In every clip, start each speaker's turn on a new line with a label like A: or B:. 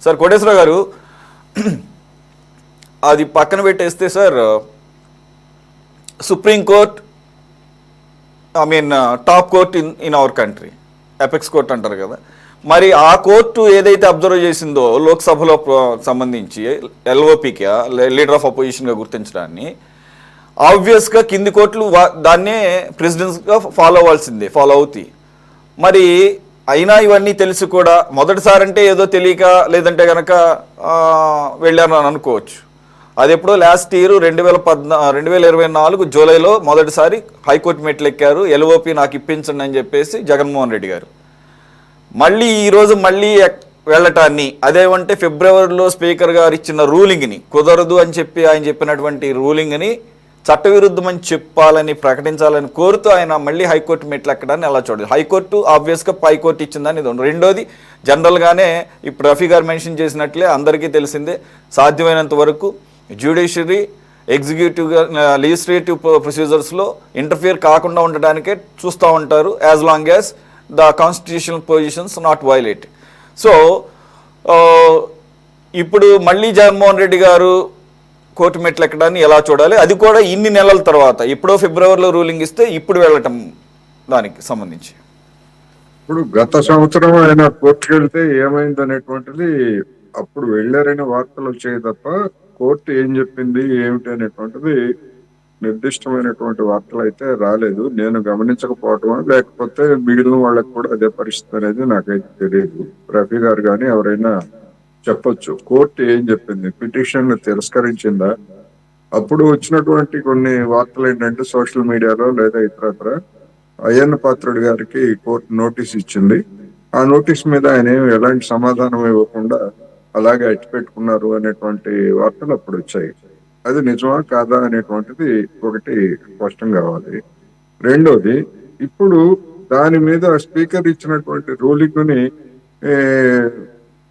A: Sir Koteswararao గారు, అది పక్కన పెట్టేస్తే sir, Supreme Court top court in our country, apex court అంటారు కదా, మరి ఆ కోర్టు ఏదైతే అబ్జర్వ్ చేసిందో లోక్సభలో సంబంధించి ఎల్ఓపికి లీడర్ ఆఫ్ అపోజిషన్గా గుర్తించడాన్ని, ఆబ్వియస్గా కింది కోర్టులు దాన్నే ప్రెసిడెన్స్గా ఫాలో అవుతాయి. మరి అయినా ఇవన్నీ తెలిసి కూడా మొదటిసారి అంటే ఏదో తెలియక లేదంటే కనుక వెళ్ళాను అని అనుకోవచ్చు. అది ఎప్పుడో లాస్ట్ ఇయర్ 2024 జూలైలో మొదటిసారి హైకోర్టు మెట్లు ఎక్కారు, ఎల్ఓపి నాకు ఇప్పించండి అని చెప్పేసి జగన్మోహన్ రెడ్డి గారు. మళ్ళీ ఈరోజు వెళ్ళటాన్ని, అదేమంటే ఫిబ్రవరిలో స్పీకర్ గారు ఇచ్చిన రూలింగ్ని కుదరదు అని చెప్పి ఆయన చెప్పినటువంటి రూలింగ్ని చట్టవిరుద్ధమని చెప్పాలని ప్రకటించాలని కోరుతూ ఆయన మళ్ళీ హైకోర్టు మెట్లు ఎక్కడాన్ని అలా చూడాలి. హైకోర్టు ఆబ్వియస్గా పైకోర్టు ఇచ్చిందని ఇది. రెండోది, జనరల్గానే ఇప్పుడు రఫీ గారు మెన్షన్ చేసినట్లే అందరికీ తెలిసిందే, సాధ్యమైనంత వరకు జ్యుడిషియరీ ఎగ్జిక్యూటివ్గా లెజిస్లేటివ్ ప్రొసీజర్స్లో ఇంటర్ఫియర్ కాకుండా ఉండడానికే చూస్తూ ఉంటారు, as long as the constitutional positions not violate. So ఇప్పుడు మళ్ళీ జగన్మోహన్ రెడ్డి గారు కోర్టు మెట్లు ఎక్కడాన్ని ఎలా చూడాలి, అది కూడా ఇన్ని నెలల తర్వాత, ఎప్పుడో ఫిబ్రవరిలో రూలింగ్ ఇస్తే ఇప్పుడు వెళ్ళటం దానికి సంబంధించి?
B: ఇప్పుడు గత సంవత్సరం ఆయన కోర్టుకు వెళ్తే ఏమైంది అనేటువంటిది అప్పుడు వెళ్ళారనే వార్తలు వచ్చాయి తప్ప కోర్టు ఏం చెప్పింది ఏమిటి అనేటువంటిది నిర్దిష్టమైనటువంటి వార్తలు అయితే రాలేదు. నేను గమనించకపోవటమా లేకపోతే మిగిలిన వాళ్ళకి కూడా అదే పరిస్థితి అనేది నాకైతే తెలియదు. రఫీ గారు కానీ ఎవరైనా చెప్పొచ్చు కోర్టు ఏం చెప్పింది, పిటిషన్ తిరస్కరించిందా? అప్పుడు వచ్చినటువంటి కొన్ని వార్తలు ఏంటంటే సోషల్ మీడియాలో లేదా ఇతరత్ర అయ్యన్న పాత్రుడు గారికి కోర్టు నోటీస్ ఇచ్చింది, ఆ నోటీస్ మీద ఆయన ఎలాంటి సమాధానం ఇవ్వకుండా అలాగే అట్టిపెట్టుకున్నారు అనేటువంటి వార్తలు అప్పుడు వచ్చాయి. అది నిజమా కాదా అనేటువంటిది ఒకటి స్పష్టం కావాలి. రెండోది, ఇప్పుడు దాని మీద స్పీకర్ ఇచ్చినటువంటి రూలింగ్ ని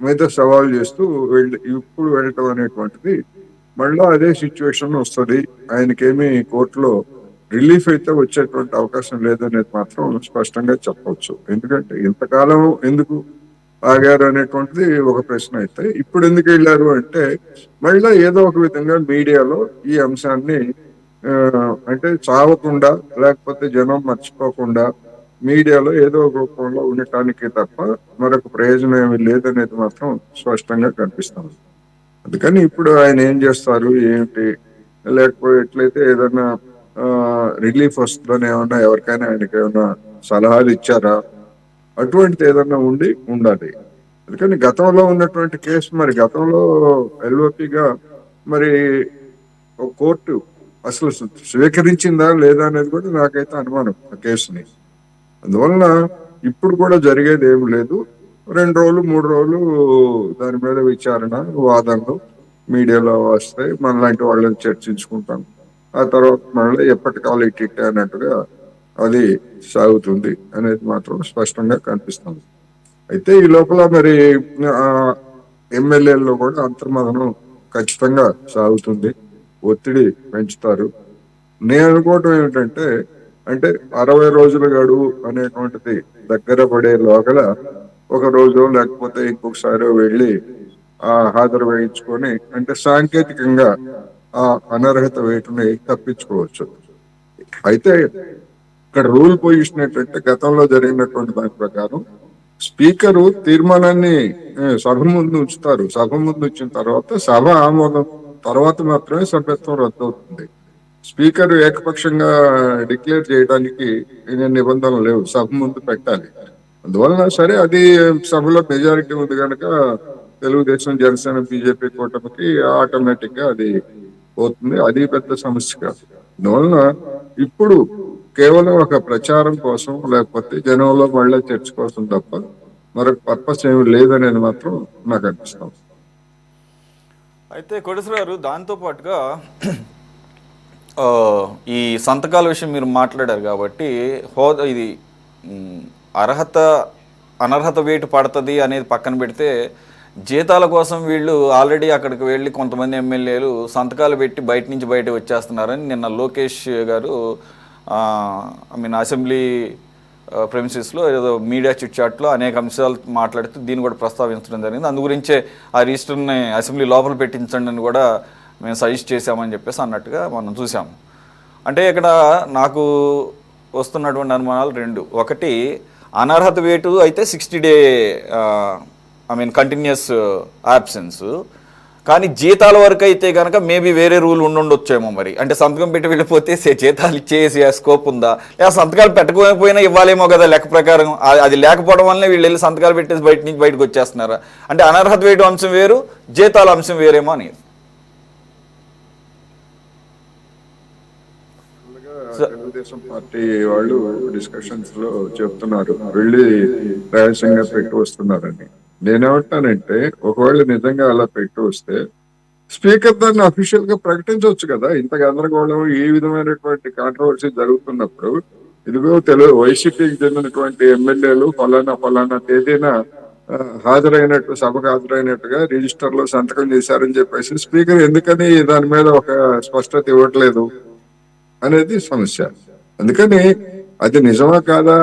B: మీద సవాల్ చేస్తూ ఇప్పుడు వెళ్ళటం అనేటువంటిది మళ్ళా అదే సిచ్యువేషన్ వస్తుంది. ఆయనకేమి కోర్టులో రిలీఫ్ అయితే వచ్చేటువంటి అవకాశం లేదనేది మాత్రం స్పష్టంగా చెప్పవచ్చు. ఎందుకంటే ఇంతకాలం ఎందుకు ఆగారు అనేటువంటిది ఒక ప్రశ్న అయితే, ఇప్పుడు ఎందుకు వెళ్ళారు అంటే మళ్ళా ఏదో ఒక విధంగా మీడియాలో ఈ అంశాన్ని అంటే చావకుండా లేకపోతే జనం మర్చిపోకుండా మీడియాలో ఏదో ఒక రూపంలో ఉండటానికి తప్ప మరొక ప్రయోజనం ఏమి లేదనేది మాత్రం స్పష్టంగా కనిపిస్తుంది. అందుకని ఇప్పుడు ఆయన ఏం చేస్తారు ఏమిటి, లేకపోతే ఎట్లయితే ఏదైనా రిలీఫ్ వస్తుందని ఏమన్నా ఎవరికైనా ఆయనకి ఏమైనా సలహాలు ఇచ్చారా, అటువంటిది ఏదన్నా ఉండాలి. అందుకని గతంలో ఉన్నటువంటి కేసు, మరి గతంలో ఎల్ఓపిగా మరి కోర్టు అసలు స్వీకరించిందా లేదా అనేది కూడా నాకైతే అనుమానం ఆ కేసుని. అందువలన ఇప్పుడు కూడా జరిగేది ఏమి లేదు. 2 రోజులు 3 రోజులు దాని మీద విచారణ వాదనలు మీడియాలో వస్తాయి, మనలాంటి వాళ్ళని చర్చించుకుంటాం, ఆ తర్వాత మళ్ళీ ఎప్పటికాలు ఇట్టిట్టే అన్నట్టుగా అది సాగుతుంది అనేది మాత్రం స్పష్టంగా కనిపిస్తుంది. అయితే ఈ లోపల మరి ఎమ్మెల్యేల్లో కూడా అంతర్మథనం ఖచ్చితంగా సాగుతుంది, ఒత్తిడి పెంచుతారు. నేను అనుకోవటం ఏమిటంటే, అంటే 60 రోజుల గడువు అనేటువంటిది దగ్గర పడే లోగల ఒక రోజు లేకపోతే ఇంకొకసారి వెళ్ళి హాజరు వేయించుకొని అంటే సాంకేతికంగా ఆ అనర్హత వేటుని తప్పించుకోవచ్చు. అయితే ఇక్కడ రూల్ పొజిషన్ ఏంటంటే గతంలో జరిగినటువంటి దాని ప్రకారం స్పీకరు తీర్మానాన్ని సభ ముందు ఉంచుతారు, సభ ముందు ఉంచిన తర్వాత సభ ఆమోదం తర్వాత మాత్రమే సభ్యత్వం రద్దవుతుంది. స్పీకర్ ఏకపక్షంగా డిక్లేర్ చేయడానికి నిబంధనలు లేవు, సభ ముందు పెట్టాలి. అందువలన సరే అది సభలో మెజారిటీ ఉంది కనుక తెలుగుదేశం జనసేన బీజేపీ కూటమికి ఆటోమేటిక్ గా అది పోతుంది, అది పెద్ద సమస్య కాదు. అందువలన ఇప్పుడు కేవలం ఒక ప్రచారం కోసం లేకపోతే జనంలో మళ్ళీ చర్చ కోసం తప్ప మరొక పర్పస్ ఏమి లేదనేది మాత్రం నాకు అనిపిస్తాం.
A: అయితే కోటేశ్వర గారు, దాంతోపాటుగా ఈ సంతకాల విషయం మీరు మాట్లాడారు కాబట్టి ఇది అనర్హత వేటు పడుతుంది అనేది పక్కన పెడితే, జీతాల కోసం వీళ్ళు ఆల్రెడీ అక్కడికి వెళ్ళి కొంతమంది ఎమ్మెల్యేలు సంతకాలు పెట్టి బయట వచ్చేస్తున్నారని నిన్న లోకేష్ గారు అసెంబ్లీ ప్రెమిసెస్లో ఏదో మీడియా చిట్ చాట్లో అనేక అంశాలు మాట్లాడుతూ దీన్ని కూడా ప్రస్తావించడం జరిగింది. అందు గురించే ఆ రిజిస్టర్ని అసెంబ్లీ లోపల పెట్టించండి అని కూడా మేము సజెస్ట్ చేశామని చెప్పేసి అన్నట్టుగా మనం చూసాము. అంటే ఇక్కడ నాకు వస్తున్నటువంటి అనుమానాలు రెండు. ఒకటి, అనర్హత వేటు అయితే 60 డే కంటిన్యూస్ యాబ్సెన్స్, కానీ జీతాల వరకు అయితే కనుక మేబీ వేరే రూల్ ఉండొచ్చేమో మరి. అంటే సంతకం పెట్టి వెళ్ళిపోతే జీతాలు ఇచ్చేసి స్కోప్ ఉందా, లేదా సంతకాలు పెట్టకపోయినా ఇవ్వాలేమో కదా లెక్క ప్రకారం. అది లేకపోవడం వల్లనే వీళ్ళు వెళ్ళి సంతకాలు పెట్టేసి బయటకు వచ్చేస్తున్నారా? అంటే అనర్హత వేటు అంశం వేరు, జీతాల అంశం వేరేమో అని.
B: తెలుగుదేశం పార్టీ వాళ్ళు డిస్కషన్స్ లో చెప్తున్నారు వెళ్ళి రహస్యంగా పెట్టి వస్తున్నారని. నేనేమంటానంటే ఒకవేళ నిజంగా అలా పెట్టి వస్తే స్పీకర్ దాన్ని అఫీషియల్ గా ప్రకటించవచ్చు కదా. ఇంత గందరగోళం ఈ విధమైనటువంటి కాంట్రవర్సీ జరుగుతున్నప్పుడు ఇదిగో వైసీపీకి చెందినటువంటి ఎమ్మెల్యేలు ఫలానా తేదీన హాజరైనట్టు, సభకు హాజరైనట్టుగా రిజిస్టర్ లో సంతకం చేశారని చెప్పేసి స్పీకర్ ఎందుకని దాని మీద ఒక స్పష్టత ఇవ్వట్లేదు అనేది సమస్య. అందుకని అది నిజమా కాదా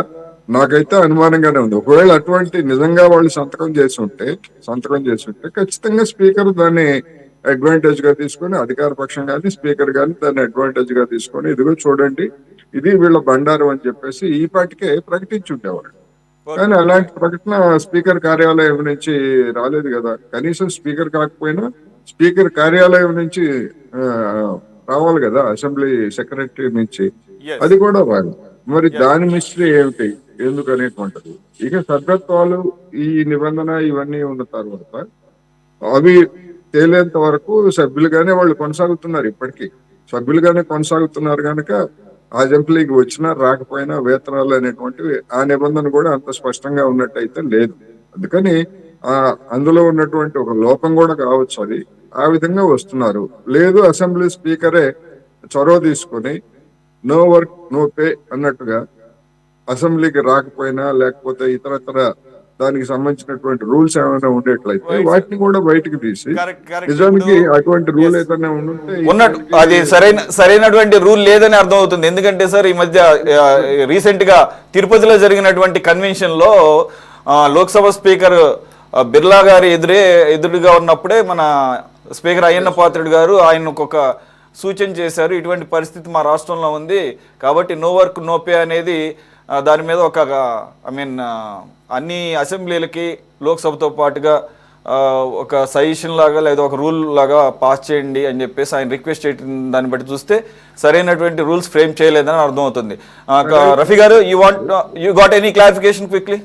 B: నాకైతే అనుమానంగానే ఉంది. ఒకవేళ అటువంటి నిజంగా వాళ్ళు సంతకం చేసి ఉంటే ఖచ్చితంగా స్పీకర్ దాన్ని అడ్వాంటేజ్ గా తీసుకొని, అధికార పక్షం కానీ స్పీకర్ కానీ దాన్ని అడ్వాంటేజ్ గా తీసుకొని ఇదిగో చూడండి ఇది వీళ్ళ బండారం అని చెప్పేసి ఈ పాటికే ప్రకటించి ఉండేవాళ్ళు. కానీ అలాంటి ప్రకటన స్పీకర్ కార్యాలయం నుంచి రాలేదు కదా. కనీసం స్పీకర్ కాకపోయినా స్పీకర్ కార్యాలయం నుంచి రావాలి కదా, అసెంబ్లీ సెక్రటరీ నుంచి. అది కూడా రాదు. మరి దాని మిస్టరీ ఏమిటి, ఎందుకు అనేటువంటిది. ఇక సభ్యత్వాలు ఈ నిబంధన ఇవన్నీ ఉన్న తర్వాత అవి తేలేంత వరకు సభ్యులుగానే వాళ్ళు కొనసాగుతున్నారు. ఇప్పటికీ సభ్యులుగానే కొనసాగుతున్నారు కనుక అసెంబ్లీకి వచ్చినా రాకపోయినా వేతనాలు అనేటువంటివి ఆ నిబంధన కూడా అంత స్పష్టంగా ఉన్నట్టయితే లేదు. అందుకని అందులో ఉన్నటువంటి ఒక లోపం కూడా కావచ్చు అది. ఆ విధంగా వస్తున్నారు. లేదు అసెంబ్లీ స్పీకరే చొరవ తీసుకొని నో వర్క్ నో పే అన్నట్టుగా అసెంబ్లీకి రాకపోయినా లేకపోతే ఇతరత్ర దానికి సంబంధించినటువంటి రూల్స్ ఏమైనా ఉండేట్లయితే వాటిని కూడా బయటకు తీసి నిజానికి అటువంటి రూల్ ఏదైనా
A: ఉన్నట్టు అది సరైనటువంటి రూల్ లేదని అర్థం అవుతుంది. ఎందుకంటే సార్ ఈ మధ్య రీసెంట్ గా తిరుపతిలో జరిగినటువంటి కన్వెన్షన్ లో లోక్సభ స్పీకర్ బిర్లా గారి ఎదురుగా ఉన్నప్పుడే మన స్పీకర్ అయ్యన్న పాత్రుడు గారు ఆయనకు ఒక సూచన చేశారు. ఇటువంటి పరిస్థితి మా రాష్ట్రంలో ఉంది కాబట్టి నో వర్క్ నో పే అనేది దాని మీద ఒక అన్ని అసెంబ్లీలకి లోక్సభతో పాటుగా ఒక సజెషన్ లాగా లేదా ఒక రూల్ లాగా పాస్ చేయండి అని చెప్పేసి ఆయన రిక్వెస్ట్ చేయడం దాన్ని బట్టి చూస్తే సరైనటువంటి రూల్స్ ఫ్రేమ్ చేయలేదని అర్థమవుతుంది. రఫీ గారు, you got any clarification quickly?